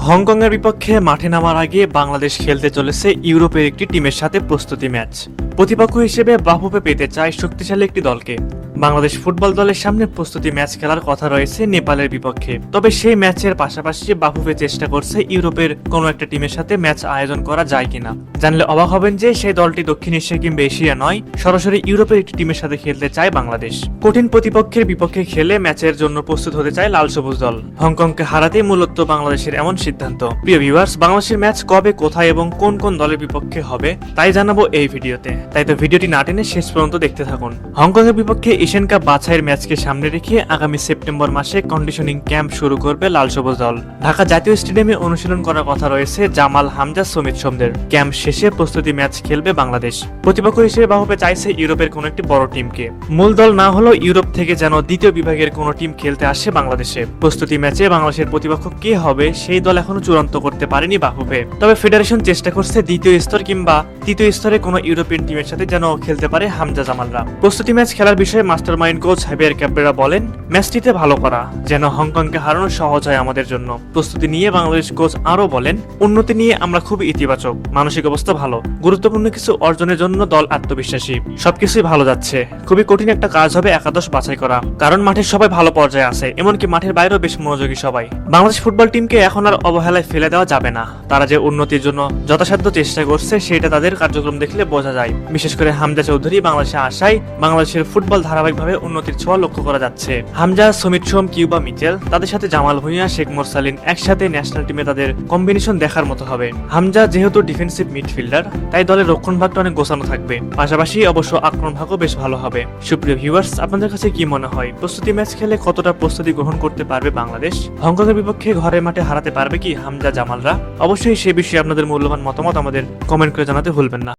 হংকংয়ের বিপক্ষে মাঠে নামার আগে বাংলাদেশ খেলতে চলেছে ইউরোপের একটি টিমের সাথে প্রস্তুতি ম্যাচ। প্রতিপক্ষ হিসেবে বাফুফে পেতে চায় শক্তিশালী একটি দলকে। বাংলাদেশ ফুটবল দলের সামনে প্রস্তুতি ম্যাচ খেলার কথা রয়েছে নেপালের বিপক্ষে। তবে সেই ম্যাচের পাশাপাশি বাফুফে চেষ্টা করছে ইউরোপের কোনো একটা টিমের সাথে ম্যাচ আয়োজন করা যায় কিনা। জানলে অবাক হবেন যে সেই দলটি দক্ষিণ এশিয়া কিংবা এশিয়া নয়, সরাসরি ইউরোপের একটি টিমের সাথে খেলতে চায় বাংলাদেশ। কঠিন প্রতিপক্ষের বিপক্ষে খেলে ম্যাচের জন্য প্রস্তুত হতে চায় লাল সবুজ দল। হংকংকে হারাতেই মূলত বাংলাদেশের এমন সিদ্ধান্ত। প্রিয় ভিউয়ার্স, বাংলাদেশের ম্যাচ কবে, কোথায় এবং কোন কোন দলের বিপক্ষে হবে তাই জানাবো এই ভিডিওতে। তাই তো ভিডিওটি না টেনে শেষ পর্যন্ত দেখতে থাকুন। হংকংয়ের বিপক্ষে এশিয়ান কাপ বাছাইয়ের ম্যাচকে সামনে রেখে আগামী সেপ্টেম্বর মাসে কন্ডিশনিং ক্যাম্প শুরু করবে লাল সবুজ দল। ঢাকা জাতীয় স্টেডিয়ামে অনুশীলন করার কথা রয়েছে জামাল, হামজা, সমিত সোমদের। ক্যাম্প শেষে প্রস্তুতি ম্যাচ খেলবে বাংলাদেশ। প্রতিপক্ষ হিসেবে বাফুফে চাইছে ইউরোপের কোন একটি বড় টিমকে। মূল দল না হলেও ইউরোপ থেকে যেন দ্বিতীয় বিভাগের কোন টিম খেলতে আসে বাংলাদেশে। প্রস্তুতি ম্যাচে বাংলাদেশের প্রতিপক্ষ কে হবে সেই দল এখনো চূড়ান্ত করতে পারেনি বাফুফে। তবে ফেডারেশন চেষ্টা করছে দ্বিতীয় স্তর কিংবা তৃতীয় স্তরে কোনো ইউরোপিয়ান টিমের সাথে যেন খেলতে পারে হামজা, জামালরা। প্রস্তুতি ম্যাচ খেলার বিষয়ে মাস্টারমাইন্ড কোচ হাবিয়ার ক্যাবরেরা বলেন, ম্যাচটিতে ভালো করা যেন হংকংকে হারানো সহজ হয় আমাদের জন্য। প্রস্তুতি নিয়ে বাংলাদেশ কোচ আরো বলেন, উন্নতি নিয়ে আমরা খুবই ইতিবাচক, মানসিক অবস্থা ভালো, গুরুত্বপূর্ণ কিছু অর্জনের জন্য দল আত্মবিশ্বাসী, সবকিছুই ভালো যাচ্ছে। খুবই কঠিন একটা কাজ হবে একাদশ বাছাই করা, কারণ মাঠের সবাই ভালো পর্যায়ে আছে, এমনকি মাঠের বাইরেও বেশ মনোযোগী সবাই। বাংলাদেশ ফুটবল টিমকে এখন আর অবহেলায় ফেলে দেওয়া যাবে না। তারা যে উন্নতির জন্য যথাসাধ্য চেষ্টা করছে সেটা তাদের কার্যক্রম দেখলে বোঝা যায়। বিশেষ করে হামজা চৌধুরী বাংলাদেশে আসায় বাংলাদেশের ফুটবল ধারাবাহিকভাবে উন্নতির ছোঁয়া লক্ষ্য করা যাচ্ছে। হামজা, সমিত সোম, কিউবা মিচেল, তাদের সাথে জামাল ভুঁইয়া, শেখ মোরসালিন একসাথে ন্যাশনাল টিমে তাদের কম্বিনেশন দেখার মতো হবে। হামজা যেহেতু ডিফেন্সিভ মিডফিল্ডার, তাই দলের রক্ষণ ভাগটা অনেক গোছানো থাকবে। পাশাপাশি অবশ্য আক্রমণ ভাগও বেশ ভালো হবে। সুপ্রিয় ভিউয়ার্স, আপনাদের কাছে কি মনে হয় প্রস্তুতি ম্যাচ খেলে কতটা প্রস্তুতি গ্রহণ করতে পারবে বাংলাদেশ? হংকংয়ের বিপক্ষে ঘরের মাঠে হারাতে পারবে কি হামজা, জামালরা? অবশ্যই সে বিষয়ে আপনাদের মূল্যবান মতামত আমাদের কমেন্ট করে জানাতে ভুলবেন না।